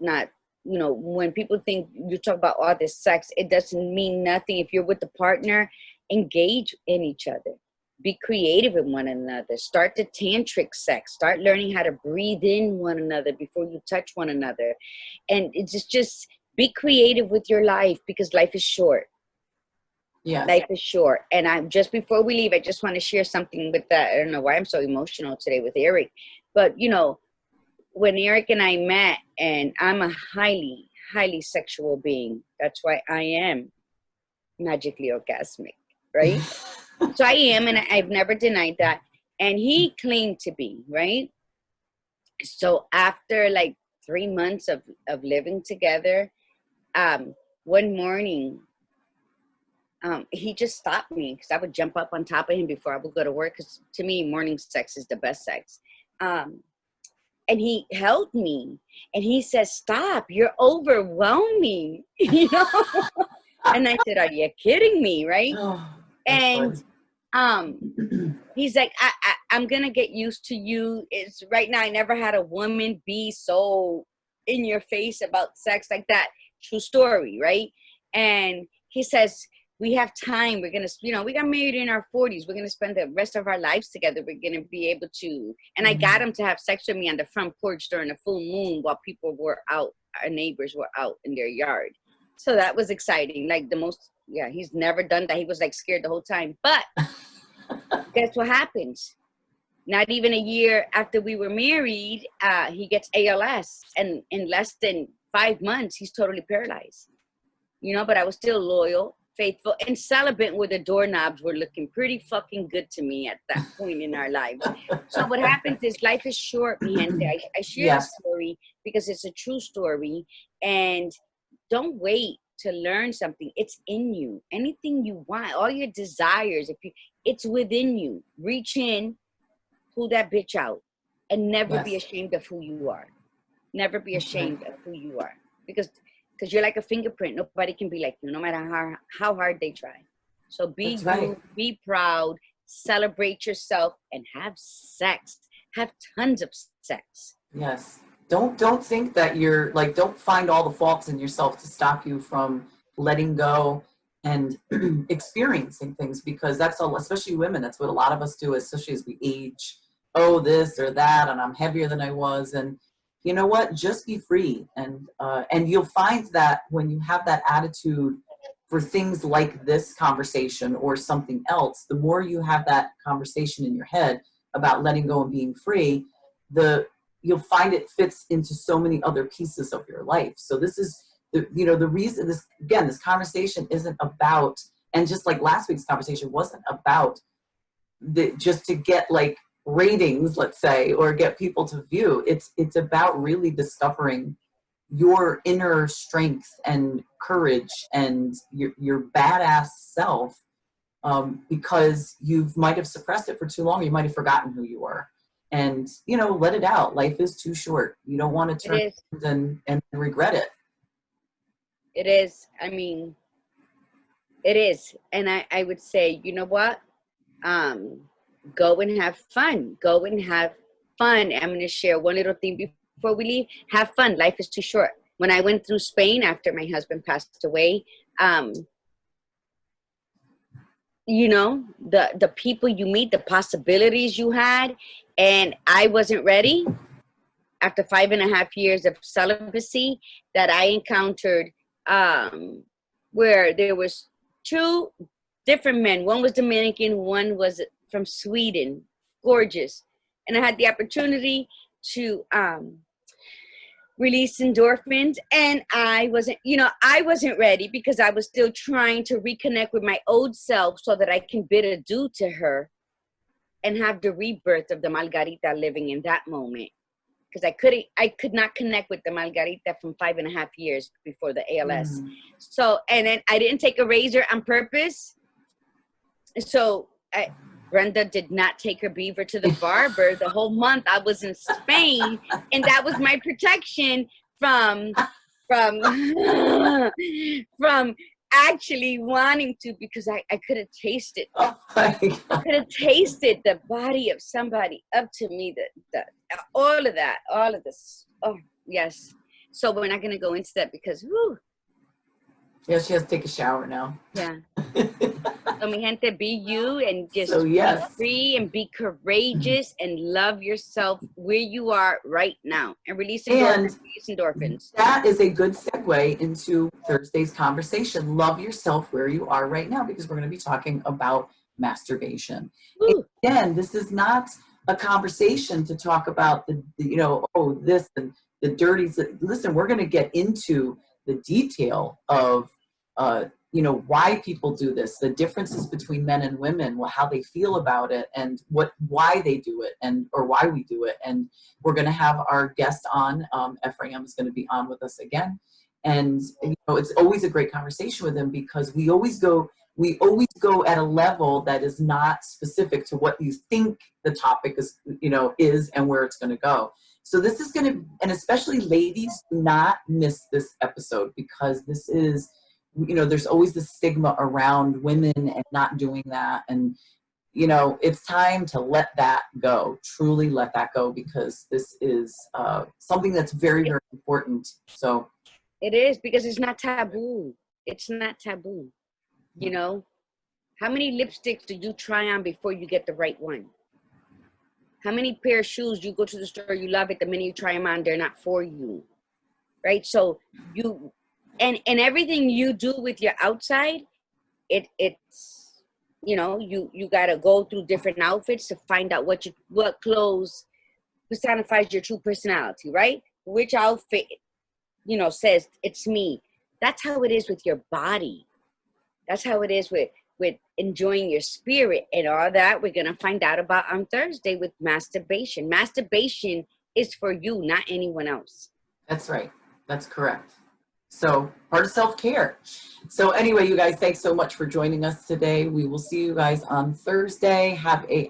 you know, when people think you talk about all this sex, it doesn't mean nothing. If you're with a partner, engage in each other. Be creative with one another. Start the tantric sex. Start learning how to breathe in one another before you touch one another. And it's just be creative with your life, because life is short. Yeah, life is short. And just before we leave, I just want to share something with that. I don't know why I'm so emotional today with Eric, but you know, when Eric and I met, and I'm a highly, highly sexual being. That's why I am magically orgasmic, right? So I am, and I've never denied that. And he claimed to be, right? So after like 3 months of living together, um, one morning, he just stopped me because I would jump up on top of him before I would go to work. Because to me, morning sex is the best sex. Um, and he held me and he says, "Stop, you're overwhelming." You know? And I said, "Are you kidding me?" Right? Oh, that's And funny. um, he's like, I'm gonna get used to you. It's right now. I never had a woman be so in your face about sex like that. True story, right? And he says, we have time. We're gonna, we got married in our 40s. We're gonna spend the rest of our lives together. We're gonna be able to. And I got him to have sex with me on the front porch during a full moon while people were out. Our neighbors were out in their yard. So that was exciting. Like the most. Yeah, he's never done that. He was like scared the whole time. But guess what happens? Not even a year after we were married, he gets ALS. And in less than 5 months, he's totally paralyzed. But I was still loyal, faithful, and celibate where the doorknobs were looking pretty fucking good to me at that point in our lives. So what happens is life is short, mi gente. I share this Yes. story because it's a true story. And don't wait to learn something. It's in you. Anything you want, all your desires, it's within you. Reach in, pull that bitch out, and never be Yes. ashamed of who you are. Never be That's right. ashamed of who you are. Because you're like a fingerprint. Nobody can be like you, no matter how hard they try. So be That's right. you, be proud, celebrate yourself, and have sex. Have tons of sex. Yes. Don't think that you're like, don't find all the faults in yourself to stop you from letting go and experiencing things, because that's all, especially women, that's what a lot of us do, especially as we age. Oh, this or that, and I'm heavier than I was. And you know what? Just be free. And you'll find that when you have that attitude for things like this conversation or something else, the more you have that conversation in your head about letting go and being free, you'll find it fits into so many other pieces of your life. So this is the reason this conversation isn't about, and just like last week's conversation wasn't about just to get like ratings, let's say, or get people to view. It's about really discovering your inner strength and courage and your badass self, because you might have suppressed it for too long. You might have forgotten who you were. And, let it out. Life is too short. You don't want to turn It is. and regret it. It is. I mean, it is. And I would say, you know what? Go and have fun. Go and have fun. I'm going to share one little thing before we leave. Have fun. Life is too short. When I went through Spain after my husband passed away, the people you meet, the possibilities you had, and I wasn't ready after 5.5 years of celibacy that I encountered, where there was two different men. One was Dominican, one was from Sweden, gorgeous. And I had the opportunity to release endorphins, and I wasn't ready because I was still trying to reconnect with my old self so that I can bid adieu to her and have the rebirth of the Margarita living in that moment. Because I could not connect with the Margarita from 5.5 years before the ALS. So, and then I didn't take a razor on purpose. So Brenda did not take her beaver to the barber the whole month I was in Spain, and that was my protection from actually wanting to, because I could have tasted. Oh my God. I could have tasted the body of somebody up to me, all of this. Oh, yes. So we're not going to go into that because, whew. Yeah, she has to take a shower now. Yeah. So, mi gente, be you and just Be free and be courageous and love yourself where you are right now and release endorphins. That is a good segue into Thursday's conversation. Love yourself where you are right now, because we're going to be talking about masturbation. Again, this is not a conversation to talk about this and the dirties. Listen, we're going to get into the detail of you know, why people do this, the differences between men and women, how they feel about it, and why they do it, and or why we do it. And we're going to have our guest on. Ephraim is going to be on with us again, and you know, it's always a great conversation with him because we always go at a level that is not specific to what you think the topic is, you know, is and where it's going to go. So this is going to, and especially ladies, do not miss this episode because this is, you know, there's always the stigma around women and not doing that. And, you know, it's time to let that go, truly let that go, because this is something that's very, very important. So it is, because it's not taboo. It's not taboo. You know, how many lipsticks do you try on before you get the right one? How many pair of shoes you go to the store, you love it, the minute you try them on, they're not for you, right? So you, and everything you do with your outside, it's, you know, you got to go through different outfits to find out what clothes personifies your true personality, right? Which outfit, you know, says it's me. That's how it is with your body. That's how it is with enjoying your spirit, and all that we're going to find out about on Thursday with masturbation. Masturbation is for you, not anyone else. that's right. That's correct. So part of self-care. So anyway, you guys, thanks so much for joining us today. We will see you guys on Thursday. Have an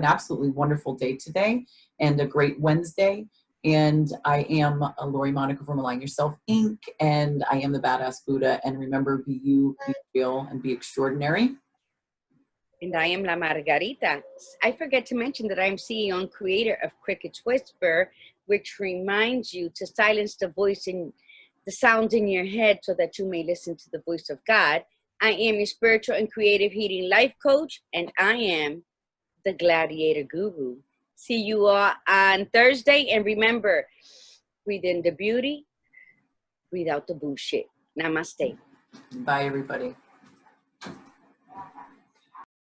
absolutely wonderful day today and a great Wednesday. And I am Lori Monica from Align Yourself Inc. And I am the Badass Buddha. And remember, be you, be real, and be extraordinary. And I am La Margarita. I forget to mention that I'm CEO and creator of Cricket's Whisper, which reminds you to silence the voice in the sounds in your head so that you may listen to the voice of God. I am your spiritual and creative healing life coach, and I am the gladiator guru. See you all on Thursday, and remember, breathe in the beauty, breathe out the bullshit. Namaste. Bye, everybody.